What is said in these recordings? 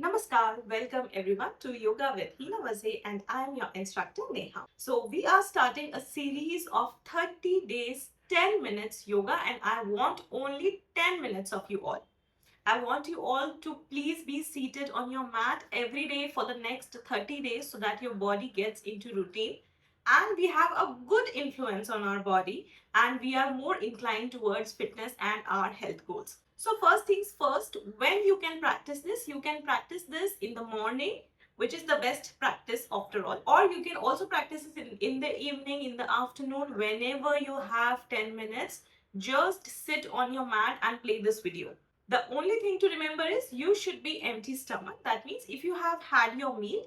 Namaskar, welcome everyone to Yoga with Heena Vaze and I am your instructor Neha. So we are starting a series of 30 days, 10 minutes yoga and I want only 10 minutes of you all. I want you all to please be seated on your mat every day for the next 30 days so that your body gets into routine and we have a good influence on our body and we are more inclined towards fitness and our health goals. So first things first, when you can practice this in the morning, which is the best practice after all, or you can also practice it in the evening, in the afternoon, whenever you have 10 minutes. Just sit on your mat and play this video. The only thing to remember is you should be empty stomach. That means if you have had your meal,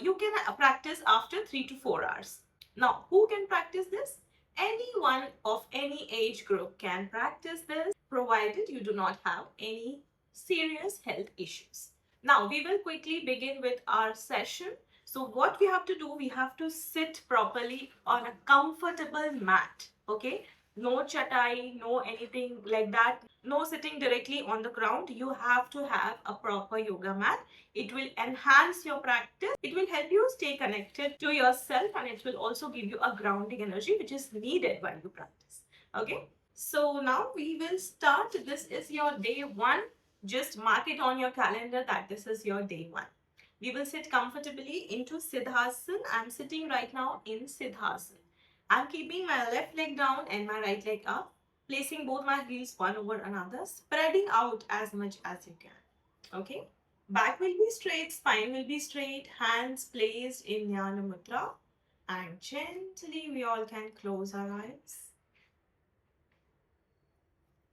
you can practice after 3 to 4 hours. Now, who can practice this? Anyone of any age group can practice this, provided you do not have any serious health issues. Now, we will quickly begin with our session. So what we have to do, we have to sit properly on a comfortable mat. Okay, no chatai, no anything like that, no sitting directly on the ground. You have to have a proper yoga mat. It will enhance your practice. It will help you stay connected to yourself and it will also give you a grounding energy which is needed while you practice. Okay, so now we will start. This is your day one. Just mark it on your calendar that this is your day one. We will sit comfortably into Siddhasana. I'm sitting right now in Siddhasana. I'm keeping my left leg down and my right leg up, placing both my heels one over another, spreading out as much as you can. Okay? Back will be straight, spine will be straight, hands placed in Jnana Mudra, and gently we all can close our eyes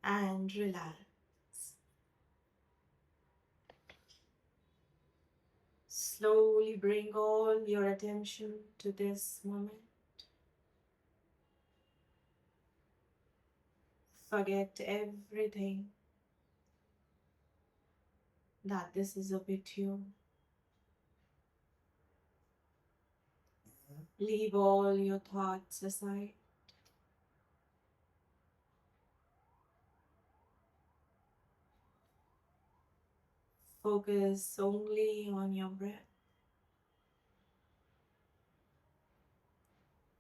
and relax. Slowly bring all your attention to this moment. Forget everything that this is with you. Leave all your thoughts aside. Focus only on your breath.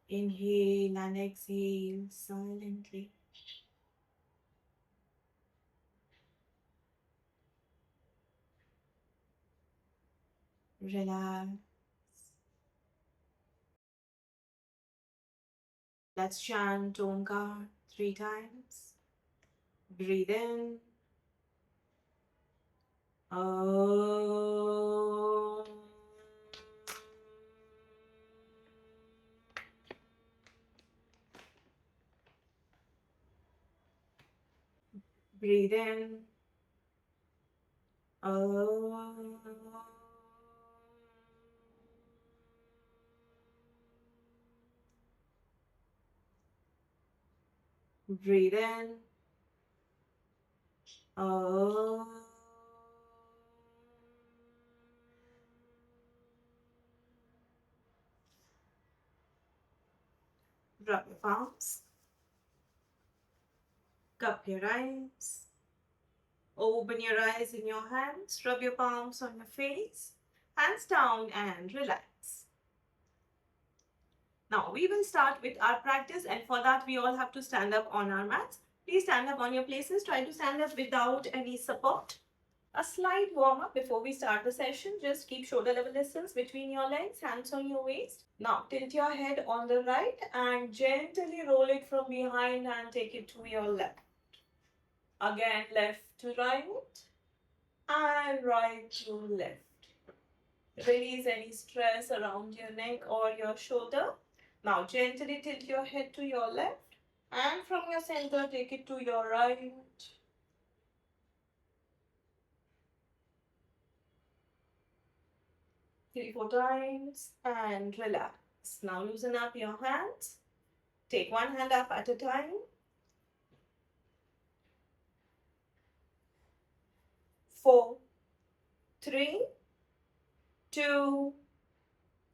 Inhale and exhale silently. Relax. Let's chant Omkar 3 times. Breathe in. Om. Breathe in. Om. Breathe in. Om. Drop your palms. Cup your eyes. Open your eyes in your hands. Rub your palms on your face. Hands down and relax. Now we will start with our practice and for that we all have to stand up on our mats. Please stand up on your places. Try to stand up without any support. A slight warm up before we start the session. Just keep shoulder level distance between your legs, hands on your waist. Now tilt your head on the right and gently roll it from behind and take it to your left. Again, left to right and right to left. Release any stress around your neck or your shoulder. Now gently tilt your head to your left and from your center take it to your right. 3-4 times and relax. Now loosen up your hands. Take one hand up at a time. 4, 3, 2,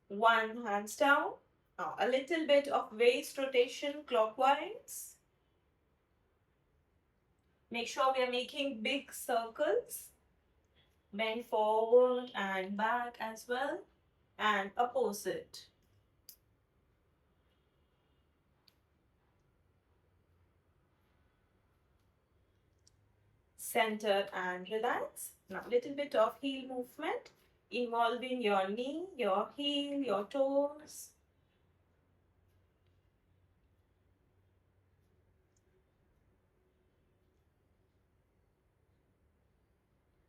1. Hands down. Now a little bit of waist rotation clockwise. Make sure we are making big circles. Bend forward and back as well. And opposite. Center and relax. Now, little bit of heel movement involving your knee, your heel, your toes.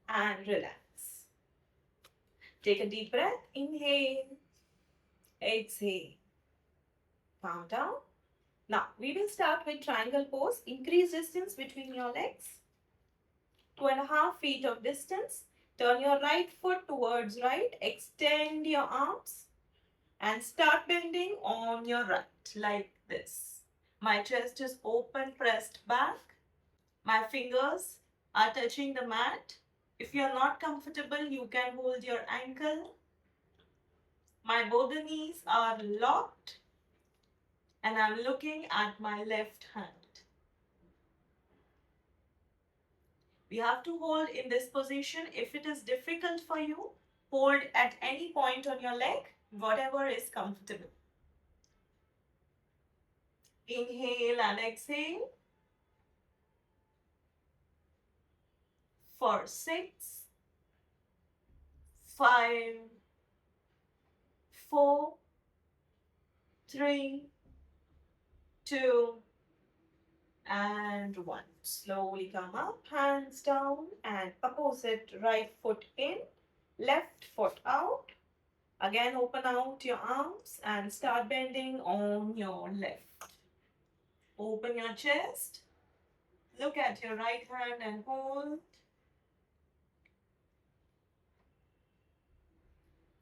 And relax. Take a deep breath. Inhale. Exhale. Calm down. Now, we will start with triangle pose. Increase distance between your legs. 2.5 feet of distance. Turn your right foot towards right. Extend your arms and start bending on your right like this. My chest is open, pressed back. My fingers are touching the mat. If you're not comfortable, you can hold your ankle. My both the knees are locked and I'm looking at my left hand. We have to hold in this position. If it is difficult for you, hold at any point on your leg, whatever is comfortable. Inhale and exhale for 6, 5, 4, 3, 2, and 1. Slowly come up, hands down and opposite, right foot in, left foot out. Again, open out your arms and start bending on your left. Open your chest. Look at your right hand and hold.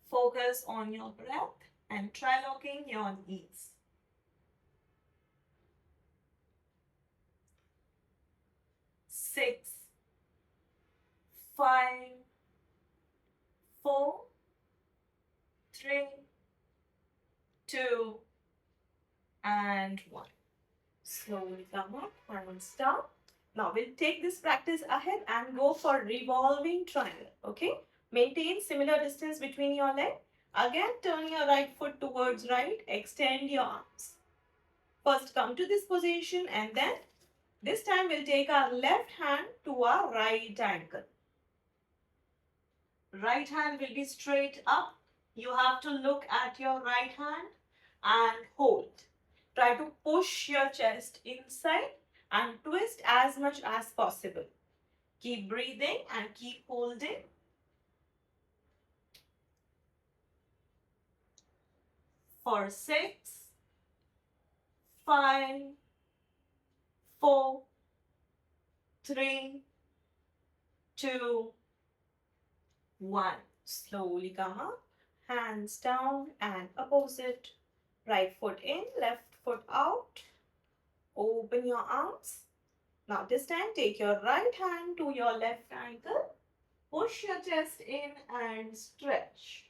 Focus on your breath and try locking your knees. 6, 5, 4, 3, 2, and 1. Slowly come up and stop. Now we'll take this practice ahead and go for revolving triangle. Okay? Maintain similar distance between your legs. Again, turn your right foot towards right. Extend your arms. First come to this position and then this time we'll take our left hand to our right ankle. Right hand will be straight up. You have to look at your right hand and hold. Try to push your chest inside and twist as much as possible. Keep breathing and keep holding. For 6, 5, 4, 3, 2, 1. Slowly come up, hands down and opposite. Right foot in, left foot out. Open your arms. Now this time take your right hand to your left ankle. Push your chest in and stretch.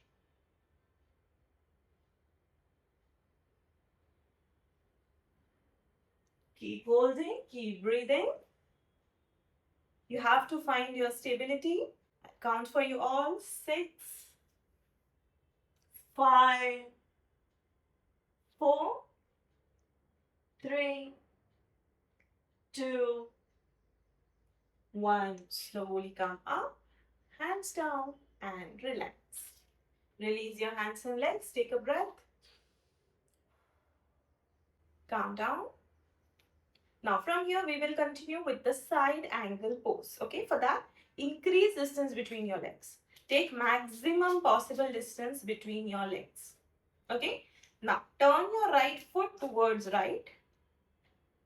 Keep holding, keep breathing. You have to find your stability. I count for you all. 6, 5, 4, 3, 2, 1. Slowly come up, hands down and relax. Release your hands and legs. Take a breath. Calm down. Now from here we will continue with the side angle pose. Okay, for that increase distance between your legs. Take maximum possible distance between your legs. Okay, now turn your right foot towards right.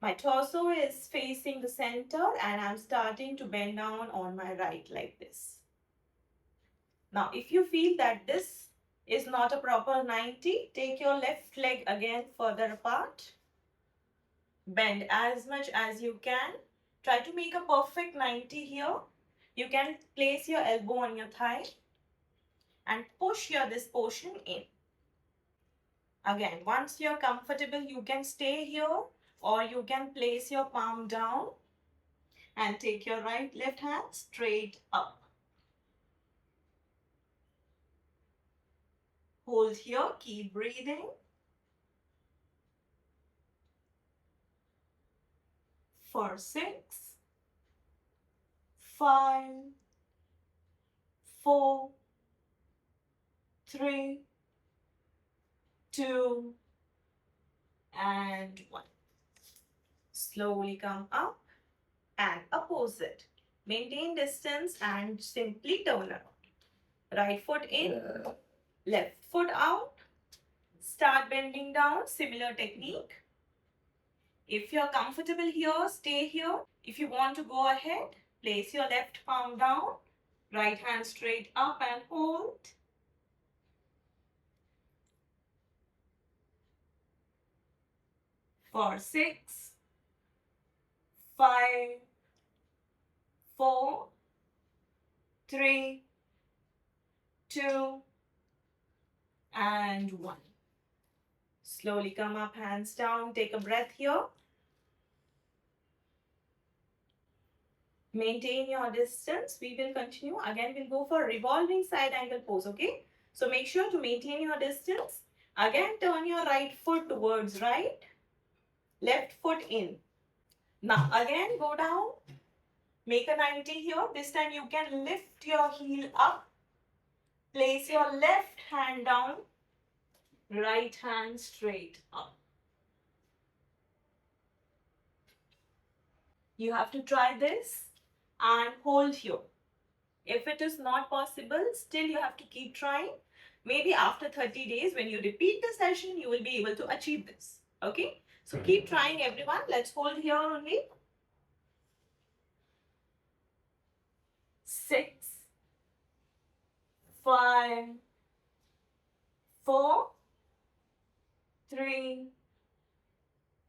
My torso is facing the center and I'm starting to bend down on my right like this. Now if you feel that this is not a proper 90, take your left leg again further apart. Bend as much as you can. Try to make a perfect 90 here. You can place your elbow on your thigh and push this portion in. Again, once you're comfortable, you can stay here or you can place your palm down and take your left hand straight up. Hold here, keep breathing. 4, 6, 5, 4, 3, 2, and 1. Slowly come up and opposite. Maintain distance and simply turn around. Right foot in, left foot out. Start bending down, similar technique. If you're comfortable here, stay here. If you want to go ahead, place your left palm down, right hand straight up and hold. 4, 6, 5, 4, 3, 2, and 1. Slowly come up, hands down. Take a breath here. Maintain your distance. We will continue. Again, we'll go for revolving side angle pose, okay? So make sure to maintain your distance. Again, turn your right foot towards right. Left foot in. Now, again, go down. Make a 90 here. This time you can lift your heel up. Place your left hand down. Right hand straight up. You have to try this and hold here. If it is not possible, still you have to keep trying. Maybe after 30 days, when you repeat the session, you will be able to achieve this. Okay? So keep trying, everyone. Let's hold here only. 6, 5, 4, 3,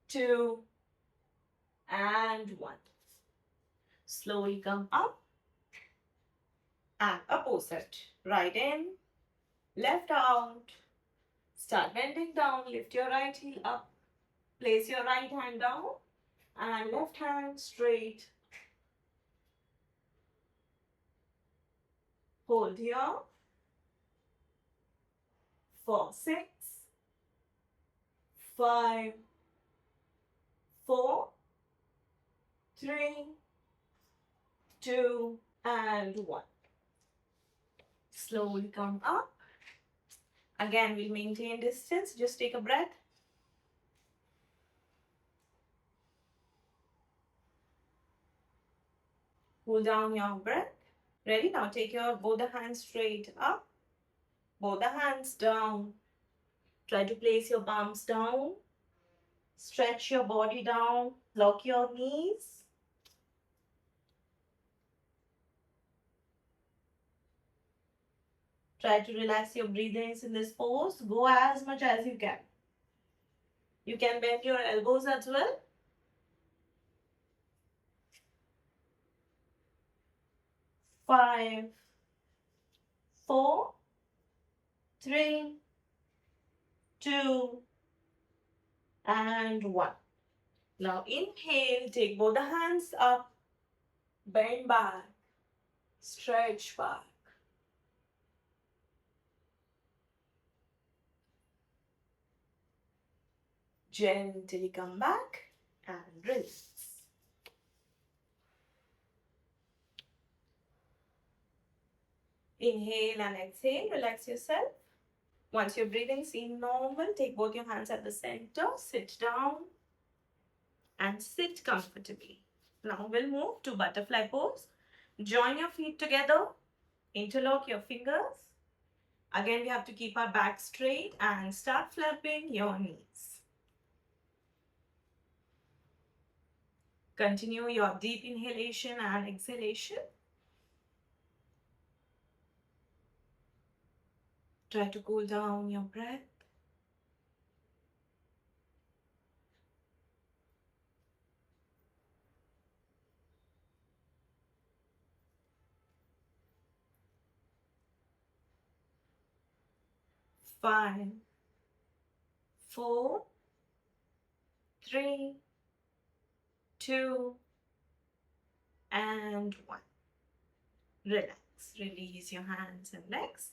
2, and 1. Slowly come up and opposite. Right in, left out. Start bending down. Lift your right heel up. Place your right hand down and left hand straight. Hold here. 4, 6, 5, 4, 3, 2, and 1. Slowly come up. Again, we'll maintain distance. Just take a breath. Cool down your breath. Ready? Now take your both the hands straight up. Both the hands down. Try to place your palms down. Stretch your body down. Lock your knees. Try to relax your breathings in this pose. Go as much as you can. You can bend your elbows as well. 5, 4, 3, 2, and 1. Now inhale, take both the hands up, bend back, stretch back. Gently come back and release. Inhale and exhale, relax yourself. Once your breathing seems normal, take both your hands at the center, sit down and sit comfortably. Now we'll move to butterfly pose. Join your feet together, interlock your fingers. Again, we have to keep our back straight and start flapping your knees. Continue your deep inhalation and exhalation. Try to cool down your breath. Five, 4, 3, 2, and 1. Relax. Release your hands and legs.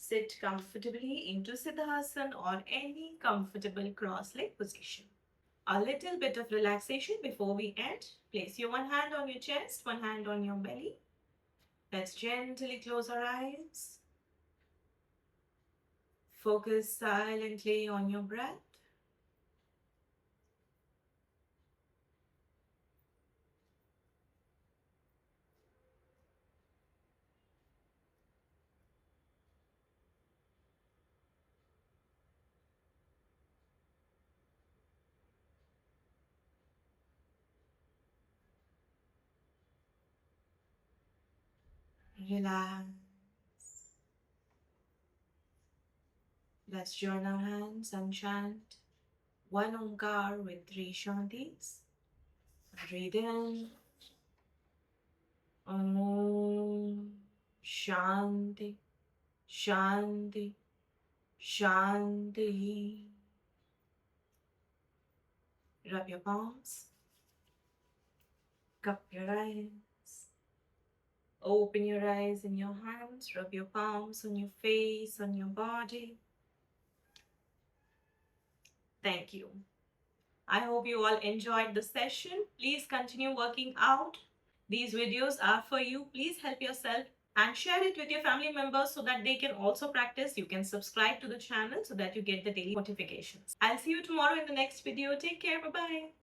Sit comfortably into Siddhasana or any comfortable cross-leg position. A little bit of relaxation before we end. Place your one hand on your chest, one hand on your belly. Let's gently close our eyes. Focus silently on your breath. Relax. Let's join our hands and chant one Omkar with three Shantis. Breathe in. Om Shanti Shanti Shanti. Rub your palms, cup your eyes, open your eyes in your hands, rub your palms on your face, on your body. Thank you. I hope you all enjoyed the session. Please continue working out. These videos are for you. Please help yourself and share it with your family members so that they can also practice. You can subscribe to the channel so that you get the daily notifications. I'll see you tomorrow in the next video. Take care. Bye-bye.